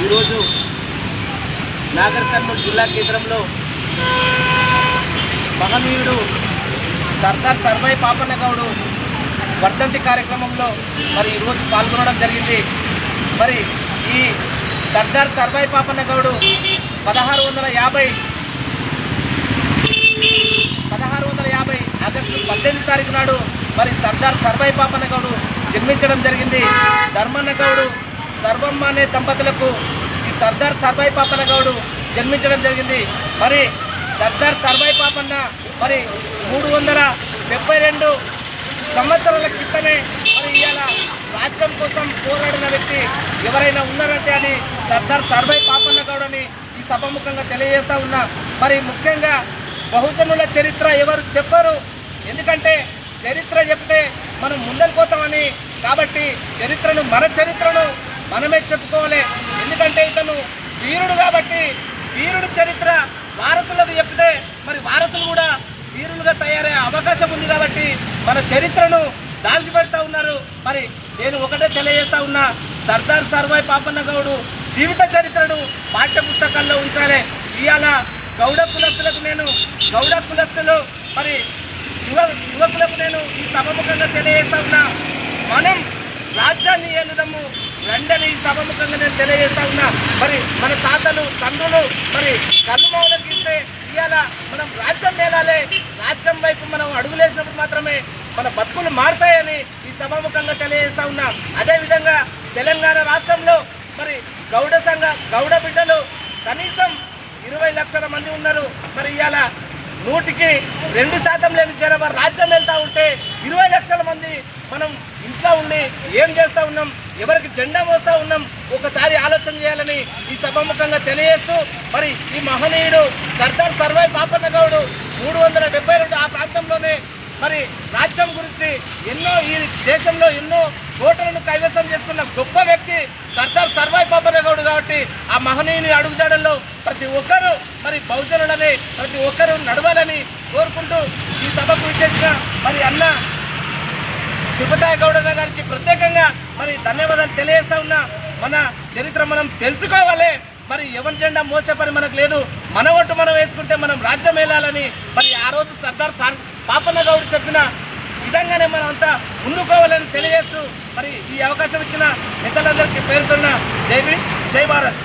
ఈరోజు నాగర్ కర్నూలు జిల్లా కేంద్రంలో మహనీయుడు సర్దార్ సర్వై పాపన్న గౌడ్ వర్ధంతి కార్యక్రమంలో మరి ఈరోజు పాల్గొనడం జరిగింది. మరి ఈ సర్దార్ సర్వై పాపన్న గౌడ్ 1650 ఆగస్టు 18 తారీఖు నాడు మరి సర్దార్ సర్వై పాపన్న గౌడ్ జన్మించడం జరిగింది. ధర్మన్న గౌడ్ సర్వమ్మ అనే దంపతులకు ఈ సర్దార్ సర్వై పాపన్న గౌడ్ జన్మించడం జరిగింది. మరి సర్దార్ సర్వై పాపన్న మరి 372 సంవత్సరాల క్రితమే మరి ఇవాళ రాజ్యం కోసం పోరాడిన వ్యక్తి ఎవరైనా ఉన్నారంటే అని సర్దార్ సర్వై పాపన్న గౌడ్ అని ఈ సభాముఖంగా తెలియజేస్తూ ఉన్నా. మరి ముఖ్యంగా బహుజనుల చరిత్ర ఎవరు చెప్పరు, ఎందుకంటే చరిత్ర చెప్తే మనం ముందరిపోతామని. కాబట్టి మన చరిత్రను మనమే చెప్పుకోవాలి. ఎందుకంటే ఇతను వీరుడు కాబట్టి వీరుడు చరిత్ర వారసులకు చెప్తే మరి వారసులు కూడా వీరులుగా తయారయ్యే అవకాశం ఉంది. కాబట్టి మన చరిత్రను దాచిపెడతా ఉన్నారు. మరి నేను ఒకటే తెలియజేస్తా ఉన్నా, సర్దార్ సర్వై పాపన్న గౌడ్ జీవిత చరిత్రను పాఠ్య పుస్తకాల్లో ఉంచాలి. ఇవాళ గౌడ కులస్తులు మరి యువకులకు నేను ఈ సభముఖంగా తెలియజేస్తా ఉన్నా, మనం రాజ్యాన్ని ఏలుదము రండని ఈ సభముఖంగా నేను తెలియజేస్తా ఉన్నా. మరి మన తాతలు తండ్రులు మరి కన్నుమౌలకు ఇస్తే ఇవాళ మనం రాజ్యం మేలాలి. రాజ్యం వైపు మనం అడుగులేసినప్పుడు మాత్రమే మన బతుకులు మారుతాయని ఈ సభాముఖంగా తెలియజేస్తా ఉన్నా. అదేవిధంగా తెలంగాణ రాష్ట్రంలో మరి గౌడ బిడ్డలు కనీసం 20 లక్షల మంది ఉన్నారు. మరి ఇవాళ 100% లేని జనాభా రాజ్యం వెళ్తూ ఉంటే 20 లక్షల మంది మనం ఇంట్లో ఉండి ఏం చేస్తూ ఉన్నాం, ఎవరికి జెండా మోస్తూ ఉన్నాం, ఒకసారి ఆలోచన చేయాలని ఈ సభాముఖంగా తెలియజేస్తూ మరి ఈ మహనీయుడు సర్దార్ సర్వై పాపన్న గౌడ్ 372 ఆ ప్రాంతంలోనే మరి రాజ్యం గురించి ఈ దేశంలో ఎన్నో కోటలను కైవసం చేసుకున్న గొప్ప వ్యక్తి సర్దార్ సర్వై పాపన్న గౌడ్. కాబట్టి ఆ మహనీయుని అడుగుజాడల్లో ప్రతి ఒక్కరూ మరి బహుజనులని ప్రతి ఒక్కరూ నడవాలని కోరుకుంటూ ఈ సభకు ఇచ్చేసిన మరి అన్న తిరుపతి గౌడ గారికి ప్రత్యేకంగా మరి ధన్యవాదాలు తెలియజేస్తా ఉన్నా. మన చరిత్ర మనం తెలుసుకోవాలి. మరి ఎవరి జెండా మోసే పని మనకు లేదు. మన ఓటు మనం వేసుకుంటే మనం రాజ్యం వెళ్ళాలని మరి ఆ రోజు సర్దార్ పాపన్న గౌడ్ చెప్పిన విధంగానే మనం అంతా ముందుకోవాలని తెలియజేస్తూ మరి ఈ అవకాశం ఇచ్చిన నేతలందరికీ పేరుతున్న జై భీమ్, జై భారత్.